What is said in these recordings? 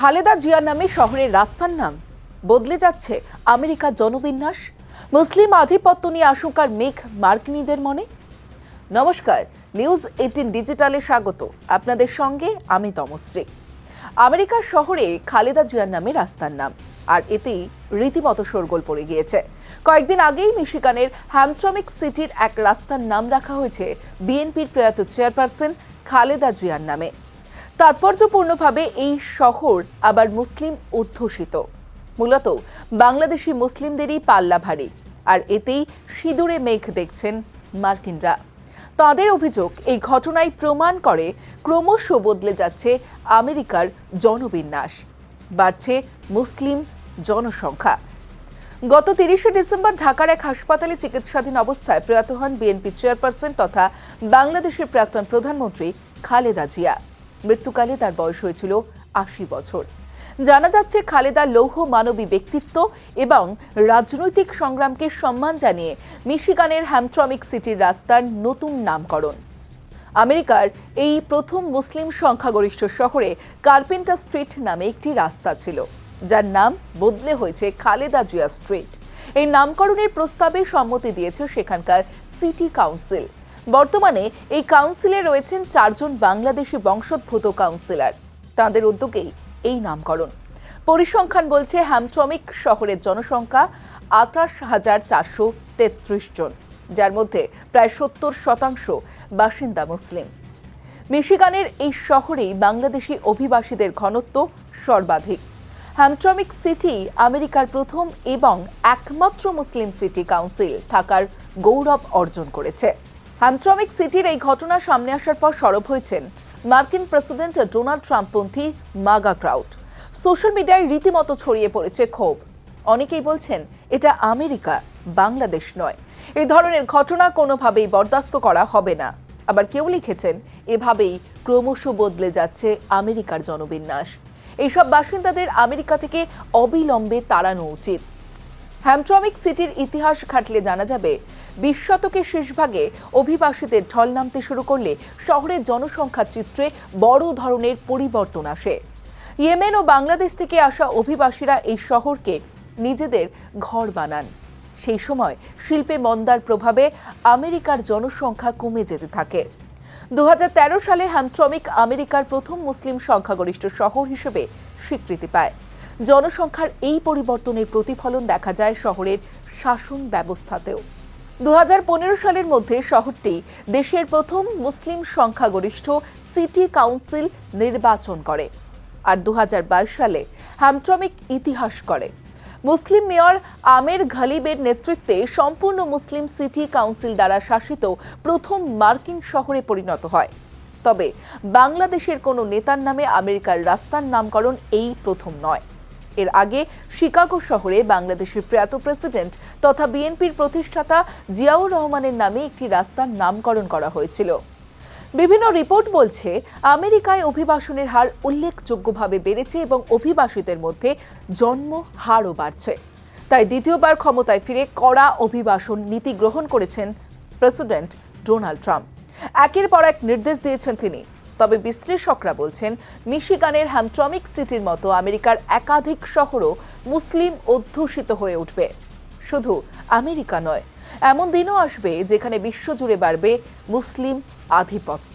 খালেদা জিয়ার নামে শহরের রাস্তার নাম বদলে যাচ্ছে আমেরিকার জনবিন্যাস। মুসলিম আধিপত্য নিয়ে আশঙ্কার মেঘ মার্কিনীদের মনে। নমস্কার, নিউজ 18 ডিজিটালে স্বাগত। আপনাদের সঙ্গে আমি তমশ্রী। আমেরিকার শহরে খালেদা জিয়ার নামে রাস্তার নাম, আর এতেই রীতিমতো শোরগোল পড়ে গিয়েছে। কয়েকদিন আগেই মিশিগানের হ্যামট্রমিক সিটির এক রাস্তার নাম রাখা হয়েছে বিএনপির প্রয়াত চেয়ারপারসন খালেদা জিয়ার নামে। তাৎপর্যপূর্ণভাবে এই শহর আবার মুসলিম অধ্যুষিত। মূলত বাংলাদেশি মুসলিমদেরই পাল্লা ভারী, আর এতেই সিঁদুরে মেঘ দেখছেন মার্কিনরা। তাঁদের অভিযোগ, এই ঘটনায় প্রমাণ করে ক্রমশ বদলে যাচ্ছে আমেরিকার জনবিন্যাস, বাড়ছে মুসলিম জনসংখ্যা। গত 30শে ডিসেম্বর ঢাকার এক হাসপাতালে চিকিৎসাধীন অবস্থায় প্রয়াত হন বিএনপি চেয়ারপারসন তথা বাংলাদেশের প্রাক্তন প্রধানমন্ত্রী খালেদা জিয়া। মৃত্যুকালে তার বয়স হয়েছিল 80 বছর। জানা যাচ্ছে, খালেদা লৌহ মানবী ব্যক্তিত্ব এবং রাজনৈতিক সংগ্রামকে সম্মান জানিয়ে মিশিগানের হ্যামট্রমিক সিটির রাস্তার নতুন নামকরণ। আমেরিকার এই প্রথম মুসলিম সংখ্যাগরিষ্ঠ শহরে কার্পেন্টার স্ট্রিট নামে একটি রাস্তা ছিল, যার নাম বদলে হয়েছে খালেদা জিয়া স্ট্রিট। এই নামকরণের প্রস্তাবে সম্মতি দিয়েছে সেখানকার সিটি কাউন্সিল। বর্তমানে এই কাউন্সিলে রয়েছেন 4 জন বাংলাদেশি বংশোদ্ভূত কাউন্সিলর। তাঁদের উদ্যোগেই এই নামকরণ। পরিসংখ্যান বলছে, হ্যামট্রমিক শহরের জনসংখ্যা 28,433 জন, যার মধ্যে প্রায় 70% বাসিন্দা মুসলিম। মিশিগানের এই শহরেই বাংলাদেশি অভিবাসীদের ঘনত্ব সর্বাধিক। হ্যামট্রমিক সিটি আমেরিকার প্রথম এবং একমাত্র মুসলিম সিটি কাউন্সিল থাকার গৌরব অর্জন করেছে। হ্যামট্রমিক সিটির এই ঘটনা সামনে আসার পর সরব হয়েছেন মার্কিন প্রেসিডেন্ট ডোনাল্ড ট্রাম্পপন্থী মাগা ক্রাউড। সোশ্যাল মিডিয়ায় রীতিমতো ছড়িয়ে পড়েছে ক্ষোভ। অনেকেই বলছেন, এটা আমেরিকা, বাংলাদেশ নয়। এই ধরনের ঘটনা কোনোভাবেই বরদাস্ত করা হবে না। আবার কেউ লিখেছেন, এভাবেই ক্রমশ বদলে যাচ্ছে আমেরিকার জনবিন্যাস। এইসব বাসিন্দাদের আমেরিকা থেকে অবিলম্বে তাড়ানো উচিত। হ্যামট্রমিক সিটির ইতিহাস ঘাটলে জানা যাবে, 20 শতকের শেষভাগে অভিবাসীদের ঢল নামতে শুরু করলে শহরের জনসংখ্যার চিত্রে বড় ধরনের পরিবর্তন আসে। ইয়েমেন ও বাংলাদেশ থেকে আসা অভিবাসীরা এই শহরকে নিজেদের ঘর বানান। সেই সময় শিল্পে মন্দার প্রভাবে আমেরিকার জনসংখ্যা কমে যেতে থাকে। 2013 সালে হ্যামট্রমিক আমেরিকার প্রথম মুসলিম সংখ্যাগরিষ্ঠ শহর হিসেবে স্বীকৃতি পায়। জনসংখ্যার এই পরিবর্তনের প্রতিফলন দেখা যায় শহরের শাসন ব্যবস্থাতেও। 2015 সালের মধ্যে শহরটি দেশের প্রথম মুসলিম সংখ্যাগরিষ্ঠ সিটি কাউন্সিল নির্বাচন করে, আর 2022 সালে হ্যামট্রমিক ইতিহাস করে। মুসলিম মেয়র আমের ঘালিবের নেতৃত্বে সম্পূর্ণ মুসলিম সিটি কাউন্সিল দ্বারা শাসিত প্রথম মার্কিন শহরে পরিণত হয়। তবে বাংলাদেশের কোনো নেতার নামে আমেরিকার রাস্তার নামকরণ এই প্রথম নয়। এর আগে শিকাগো শহরে বাংলাদেশের প্রয়াত প্রেসিডেন্ট তথা বিএনপির প্রতিষ্ঠাতা জিয়াউর রহমানের নামে একটি রাস্তার নামকরণ করা হয়েছিল। বিভিন্ন রিপোর্ট বলছে, আমেরিকায় অভিবাসনের হার উল্লেখযোগ্যভাবে বেড়েছে এবং অভিবাসীদের মধ্যে জন্ম হারও বাড়ছে। তাই দ্বিতীয়বার ক্ষমতায় ফিরে কড়া অভিবাসন নীতি গ্রহণ করেছেন প্রেসিডেন্ট ডোনাল্ড ট্রাম্প। একের পর এক নির্দেশ দিয়েছেন তিনি। তবে বিশ্লেষকরা বলছেন, মিশিগানের হ্যামট্রমিক সিটির মতো আমেরিকার একাধিক শহরও মুসলিম অধ্যুষিত হয়ে উঠবে। শুধু আমেরিকা নয়, এমন দিনও আসবে যেখানে বিশ্বজুড়ে বাড়বে মুসলিম আধিপত্য।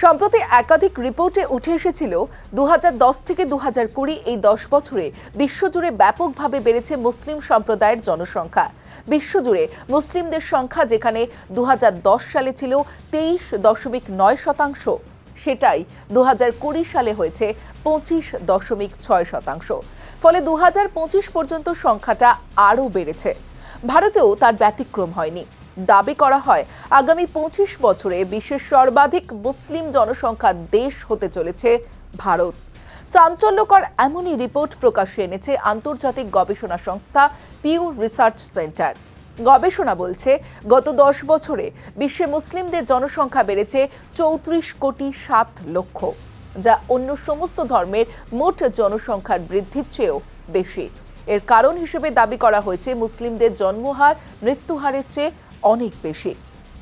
সম্প্রতি একাধিক রিপোর্টে উঠে এসেছিল, 2010 থেকে 2020 এই 10 বছরে বিশ্বজুড়ে ব্যাপকভাবে বেড়েছে মুসলিম সম্প্রদায়ের জনসংখ্যা। বিশ্বজুড়ে মুসলিমদের সংখ্যা যেখানে 2010 সালে ছিল 23.9%, সেটাই 2020 সালে হয়েছে 25.6%। ফলে 2025 পর্যন্ত সংখ্যাটা আরও বেড়েছে। ভারতেও তার ব্যতিক্রম হয়নি। দাবি করা হয়, আগামী 25 বছরে বিশ্বের সর্বাধিক মুসলিম জনসংখ্যার দেশ হতে চলেছে ভারত। চাঞ্চল্যকর এমনই রিপোর্ট প্রকাশ্যে এনেছে আন্তর্জাতিক গবেষণা সংস্থা পিউ রিসার্চ সেন্টার। গবেষণা বলছে, গত 10 বছরে বিশ্বে মুসলিমদের জনসংখ্যা বেড়েছে 34,07,00,000, যা অন্য সমস্ত ধর্মের মোট জনসংখ্যার বৃদ্ধির চেয়েও বেশি। এর কারণ হিসেবে দাবি করা হয়েছে, মুসলিমদের জন্মহার মৃত্যুহারের চেয়ে অনেক বেশি।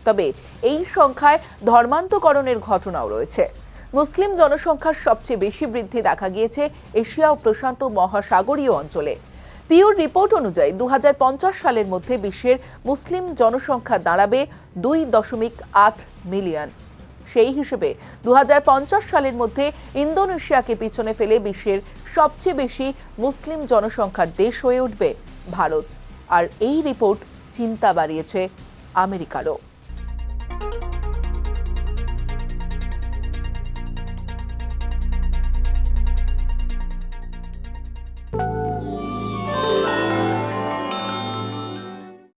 তবে এই সংখ্যায় ধর্মান্তকরণের ঘটনাও রয়েছে। মুসলিম জনসংখ্যার সবচেয়ে বেশি বৃদ্ধি দেখা গিয়েছে এশিয়া ও প্রশান্ত মহাসাগরীয় অঞ্চলে। পিওর রিপোর্ট অনুযায়ী 2050 সালের মধ্যে বিশ্বের মুসলিম জনসংখ্যা দাঁড়াবে 2.8 মিলিয়ন। সেই হিসেবে 2050 সালের মধ্যে ইন্দোনেশিয়াকে পিছনে ফেলে বিশ্বের সবচেয়ে বেশি মুসলিম জনসংখ্যার দেশ হয়ে উঠবে ভারত। আর এই রিপোর্ট চিন্তা বাড়িয়েছে আমেরিকারও।